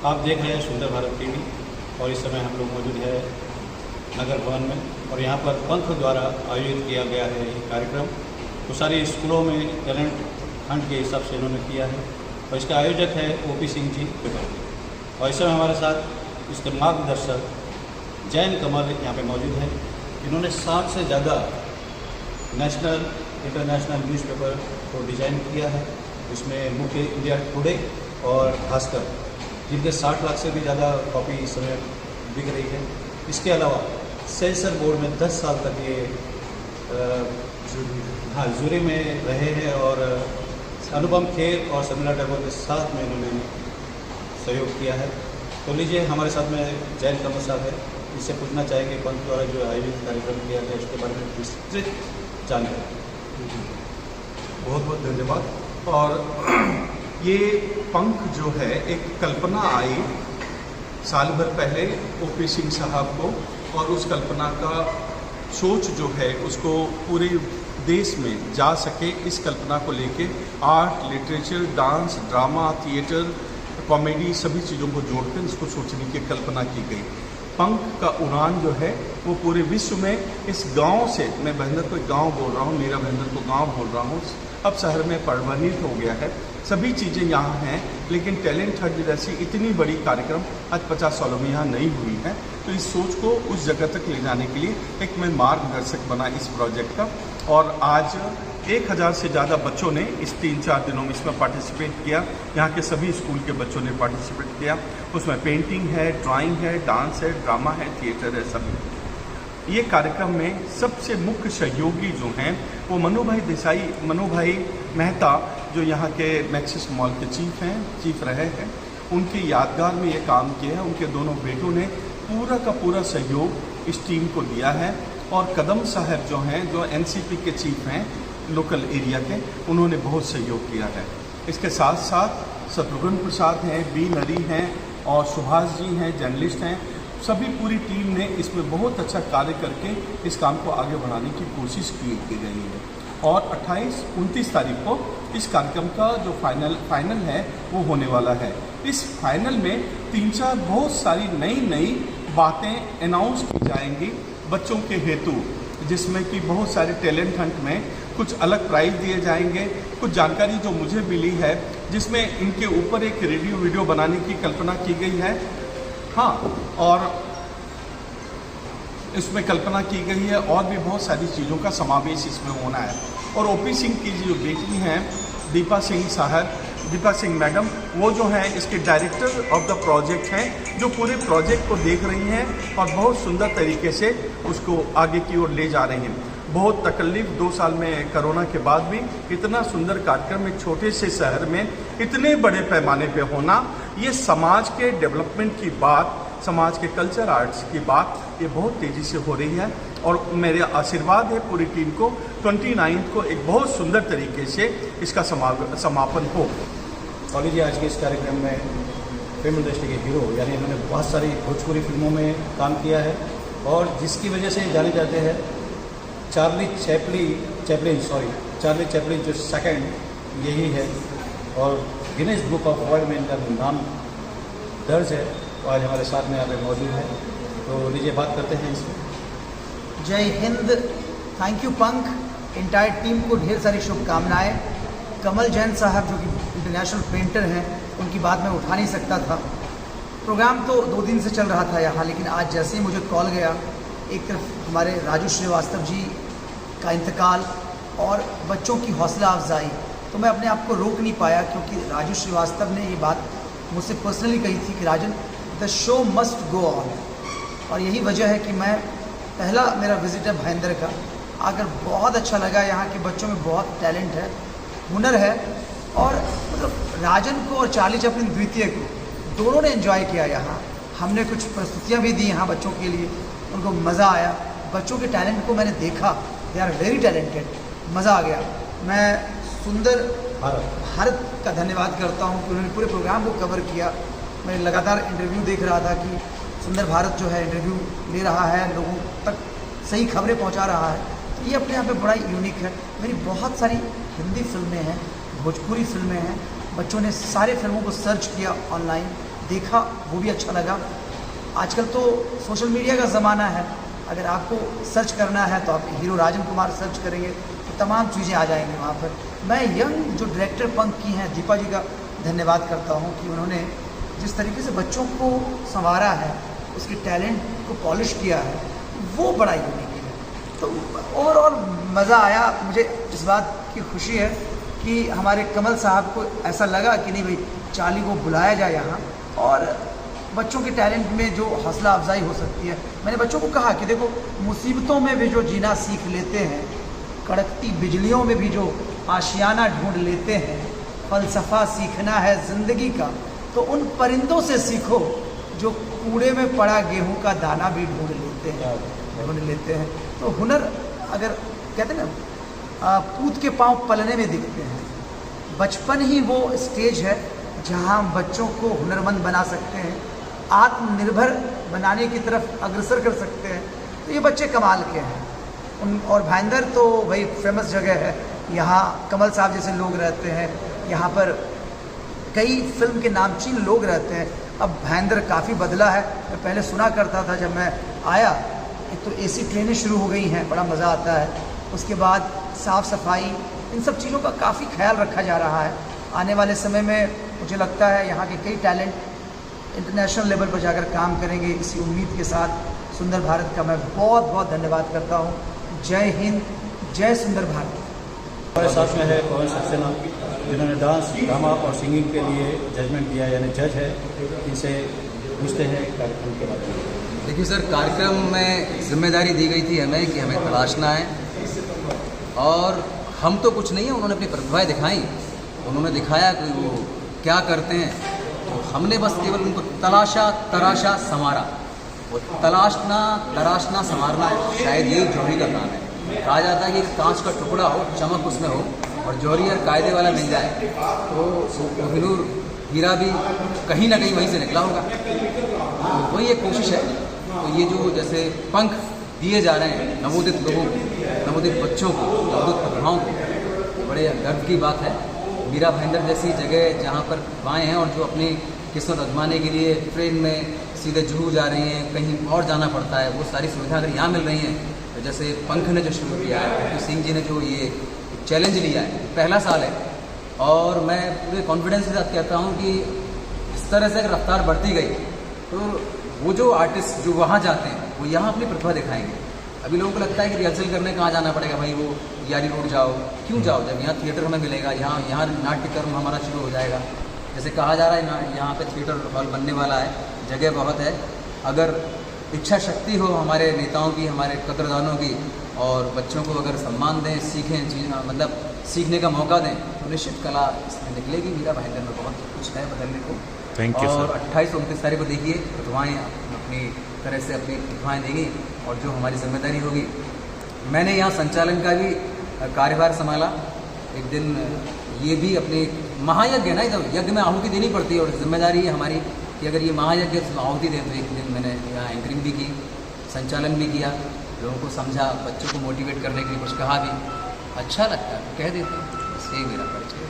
आप देख रहे हैं सुंदर भारत टीवी और इस समय हम लोग मौजूद है नगर भवन में और यहाँ पर पंख द्वारा आयोजित किया गया है ये कार्यक्रम। तो सारे स्कूलों में टैलेंट हंट के हिसाब से इन्होंने किया है और इसका आयोजक है OP सिंह जी और इस समय हमारे साथ इसके मार्गदर्शक जैन कमल यहाँ पे मौजूद है। इन्होंने 60 से ज़्यादा नेशनल इंटरनेशनल न्यूज़पेपर को डिज़ाइन किया है। इसमें मुख्य इंडिया टुडे और भास्कर, जिनके 60 लाख से भी ज़्यादा कॉपी इस समय बिक रही है। इसके अलावा सेंसर बोर्ड में 10 साल तक ये जूरी में रहे हैं और अनुपम खेर और शर्मिला टैगोर के साथ में इन्होंने सहयोग किया है। तो लीजिए हमारे साथ में जैन कमल साहब है, इससे पूछना चाहेंगे पंख द्वारा जो आयोजित कार्यक्रम किया गया उसके बारे में विस्तृत जानकारी। बहुत बहुत धन्यवाद। और ये पंख जो है एक कल्पना आई साल भर पहले OP सिंह साहब को और उस कल्पना का सोच जो है उसको पूरे देश में जा सके, इस कल्पना को लेके art, literature, dance, drama, theatre, comedy सभी चीज़ों को जोड़कर इसको सोचने की कल्पना की गई। पंख का उड़ान जो है वो पूरे विश्व में इस गांव से, मैं बहंदर को गांव बोल रहा हूँ, मेरा बहंदर को गांव बोल रहा हूँ, अब शहर में परिवर्तित हो गया है। सभी चीज़ें यहाँ हैं, लेकिन टैलेंट हंट जैसी इतनी बड़ी कार्यक्रम आज 50 सालों में यहाँ नहीं हुई है। तो इस सोच को उस जगह तक ले जाने के लिए एक मैं मार्गदर्शक बना इस प्रोजेक्ट का और आज 1000 से ज़्यादा बच्चों ने इस 3-4 दिनों में इसमें पार्टिसिपेट किया। यहाँ के सभी स्कूल के बच्चों ने पार्टिसिपेट किया। उसमें पेंटिंग है, ड्राइंग है, डांस है, ड्रामा है, थिएटर है, सभी। ये कार्यक्रम में सबसे मुख्य सहयोगी जो हैं वो मनु भाई मेहता, जो यहाँ के मैक्सिस मॉल के चीफ रहे हैं, उनकी यादगार में ये काम किया है। उनके दोनों बेटों ने पूरा का पूरा सहयोग इस टीम को दिया है और कदम साहब जो हैं, जो NCP के चीफ हैं लोकल एरिया के, उन्होंने बहुत सहयोग किया है। इसके साथ साथ शत्रुघ्न प्रसाद हैं, B नरी हैं और सुभाष जी हैं, जर्नलिस्ट हैं। सभी पूरी टीम ने इसमें बहुत अच्छा कार्य करके इस काम को आगे बढ़ाने की कोशिश की गई है और 28-29 तारीख को इस कार्यक्रम का जो फाइनल है वो होने वाला है। इस फाइनल में 3-4 बहुत सारी नई बातें अनाउंस की जाएंगी बच्चों के हेतु, जिसमें कि बहुत सारे टैलेंट हंट में कुछ अलग प्राइज़ दिए जाएंगे। कुछ जानकारी जो मुझे मिली है जिसमें इनके ऊपर एक रेडियो वीडियो बनाने की कल्पना की गई है। हाँ, और इसमें कल्पना की गई है और भी बहुत सारी चीज़ों का समावेश इसमें होना है। और OP सिंह की जो बेटी हैं दीपा सिंह मैडम, वो जो हैं इसके डायरेक्टर ऑफ द प्रोजेक्ट हैं, जो पूरे प्रोजेक्ट को देख रही हैं और बहुत सुंदर तरीके से उसको आगे की ओर ले जा रही हैं। बहुत तकलीफ 2 साल में कोरोना के बाद भी इतना सुंदर कार्यक्रम एक छोटे से शहर में इतने बड़े पैमाने पे होना, ये समाज के डेवलपमेंट की बात, समाज के कल्चर आर्ट्स की बात, ये बहुत तेज़ी से हो रही है। और मेरे आशीर्वाद है पूरी टीम को 29 को एक बहुत सुंदर तरीके से इसका समापन हो। और लीजिए आज के इस कार्यक्रम में फिल्म इंडस्ट्री के हीरो, यानी इन्होंने बहुत सारी भोजपुरी फिल्मों में काम किया है और जिसकी वजह से जाने जाते हैं चार्ली चैपलिन जो सेकंड यही है और गिनीज बुक ऑफ वर्ल्ड में इनका नाम दर्ज है। तो आज हमारे साथ में यहाँ पे मौजूद है, तो लीजिए बात करते हैं इसमें। जय हिंद, थैंक यू पंख, इंटायर टीम को ढेर सारी शुभकामनाएं। कमल जैन साहब जो कि इंटरनेशनल पेंटर हैं, उनकी बात मैं उठा नहीं सकता था। प्रोग्राम तो 2 दिन से चल रहा था यहाँ, लेकिन आज जैसे ही मुझे कॉल गया, एक तरफ हमारे राजू श्रीवास्तव जी का इंतकाल और बच्चों की हौसला अफजाई, तो मैं अपने आप को रोक नहीं पाया, क्योंकि राजू श्रीवास्तव ने ये बात मुझसे पर्सनली कही थी कि Rajan, the show must go on. और यही वजह है कि मैं पहला मेरा विजिट है भाईंदर का, आकर बहुत अच्छा लगा। यहाँ के बच्चों में बहुत टैलेंट है, हुनर है और मतलब राजन को और चार्ली चैपलिन द्वितीय को दोनों ने एंजॉय किया। यहाँ हमने कुछ प्रस्तुतियाँ भी दी यहाँ बच्चों के लिए, उनको मज़ा आया। बच्चों के टैलेंट को मैंने देखा, दे आर वेरी टैलेंटेड, मज़ा आ गया। मैं सुंदर भारत का धन्यवाद करता हूँ कि उन्होंने पूरे प्रोग्राम को कवर किया। मैं लगातार इंटरव्यू देख रहा था कि सुंदर भारत जो है इंटरव्यू ले रहा है, लोगों तक सही खबरें पहुँचा रहा है, तो ये अपने आप में बड़ा यूनिक है। मेरी बहुत सारी हिंदी फिल्में हैं, भोजपुरी फिल्में हैं, बच्चों ने सारे फिल्मों को सर्च किया ऑनलाइन देखा वो भी अच्छा लगा। आजकल तो सोशल मीडिया का ज़माना है, अगर आपको सर्च करना है तो आप हीरो राजन कुमार सर्च करेंगे तो तमाम चीज़ें आ जाएंगी वहाँ पर। मैं यंग जो डायरेक्टर पंख की हैं दीपा जी का धन्यवाद करता हूँ कि उन्होंने जिस तरीके से बच्चों को संवारा है, उसके टैलेंट को पॉलिश किया है, वो बड़ा यूनिक है। तो ओवरऑल मज़ा आया। मुझे इस बात की खुशी है कि हमारे कमल साहब को ऐसा लगा कि नहीं भाई चार्ली को बुलाया जाए यहाँ, और बच्चों के टैलेंट में जो हौसला अफजाई हो सकती है। मैंने बच्चों को कहा कि देखो, मुसीबतों में भी जो जीना सीख लेते हैं, कड़कती बिजलियों में भी जो आशियाना ढूंढ लेते हैं, फ़लसफ़ा सीखना है ज़िंदगी का तो उन परिंदों से सीखो जो कूड़े में पड़ा गेहूं का दाना भी ढूंढ लेते हैं। तो हुनर, अगर कहते हैं ना, पूत के पांव पलने में दिखते हैं। बचपन ही वो स्टेज है जहां हम बच्चों को हुनरमंद बना सकते हैं, आत्मनिर्भर बनाने की तरफ अग्रसर कर सकते हैं। तो ये बच्चे कमाल के हैं। और भाईंदर तो भाई फेमस जगह है, यहाँ कमल साहब जैसे लोग रहते हैं, यहाँ पर कई फिल्म के नामचीन लोग रहते हैं। अब भाईंदर काफ़ी बदला है। मैं पहले सुना करता था, जब मैं आया एक तो एसी ट्रेनें शुरू हो गई हैं, बड़ा मज़ा आता है। उसके बाद साफ़ सफाई, इन सब चीज़ों का काफ़ी ख्याल रखा जा रहा है। आने वाले समय में मुझे लगता है यहाँ के कई टैलेंट इंटरनेशनल लेवल पर जाकर काम करेंगे। इसी उम्मीद के साथ सुंदर भारत का मैं बहुत बहुत धन्यवाद करता हूँ। जय हिंद, जय सुंदर भारत। हमारे साथ में है पवन सक्सेना, जिन्होंने डांस, ड्रामा और सिंगिंग के लिए जजमेंट दिया, यानी जज है। इनसे पूछते हैं कार्यक्रम के बारे में। देखिए सर, कार्यक्रम में जिम्मेदारी दी गई थी हमें कि हमें तलाशना है, और हम तो कुछ नहीं है, उन्होंने अपनी प्रतिभाएं दिखाई, उन्होंने दिखाया कि वो क्या करते हैं। तो हमने बस केवल उनको तलाशा, तराशा, संवारा। वो तलाशना, तराशना, संवारना शायद यही जौहरी का काम है। कहा जाता है कि कांच का टुकड़ा हो, चमक उसमें हो, और जौहरी और कायदे वाला मिल जाए तो कोहिनूर हीरा भी कहीं ना कहीं वहीं से निकला होगा। तो वही एक कोशिश है। तो ये जो जैसे पंख दिए जा रहे हैं नवोदित लोगों को, नवोदित बच्चों को, नवोदित प्रतिभाओं को, बड़े गर्व की बात है। मीरा भाईंदर जैसी जगह जहाँ पर प्रतिभाएँ हैं और जो अपनी किस्मत आजमाने के लिए ट्रेन में सीधे जुहू जा रही हैं, कहीं और जाना पड़ता है, वो सारी सुविधा अगर यहाँ मिल रही हैं, तो जैसे पंख ने जो शुरू किया है, पृथ्वी सिंह जी ने जो ये चैलेंज लिया है, पहला साल है, और मैं पूरे कॉन्फिडेंस के साथ कहता हूँ कि इस तरह से अगर रफ्तार बढ़ती गई तो वो जो आर्टिस्ट जो वहाँ जाते हैं वो यहाँ अपनी प्रतिभा दिखाएंगे। अभी लोगों को लगता है कि रिहर्सल करने कहाँ जाना पड़ेगा, भाई वो यारी रोड जाओ, क्यों जाओ, जब यहाँ थिएटर हमें मिलेगा, यहाँ नाट्यकर्म हमारा शुरू हो जाएगा। जैसे कहा जा रहा है यहाँ पे थिएटर हॉल बनने वाला है, जगह बहुत है। अगर इच्छा शक्ति हो हमारे नेताओं की, हमारे कदरदानों की, और बच्चों को अगर सम्मान दें, सीखें चीज़, मतलब सीखने का मौका दें, तो निश्चित कला इसमें निकलेगी। मीरा भाईंदर में बहुत कुछ है बदलने को। थैंक यू और सर। 28 और 29 तारीख को देखिए, प्रतिभाएँ अपनी तरह से अपनी प्रतिभाएँ देंगी, और जो हमारी जिम्मेदारी होगी। मैंने यहाँ संचालन का भी कार्यभार संभाला। एक दिन ये भी अपने महायज्ञ है ना, जब यज्ञ में आहुति देनी पड़ती है, और जिम्मेदारी है हमारी कि अगर ये महायज्ञ आहुति दें, तो एक दिन मैंने यहाँ एंकरिंग भी की, संचालन भी किया, लोगों को समझा, बच्चों को मोटिवेट करने के लिए कुछ कहा भी। अच्छा लगता है, कह देते हैं। बस यही मेरा परिचय।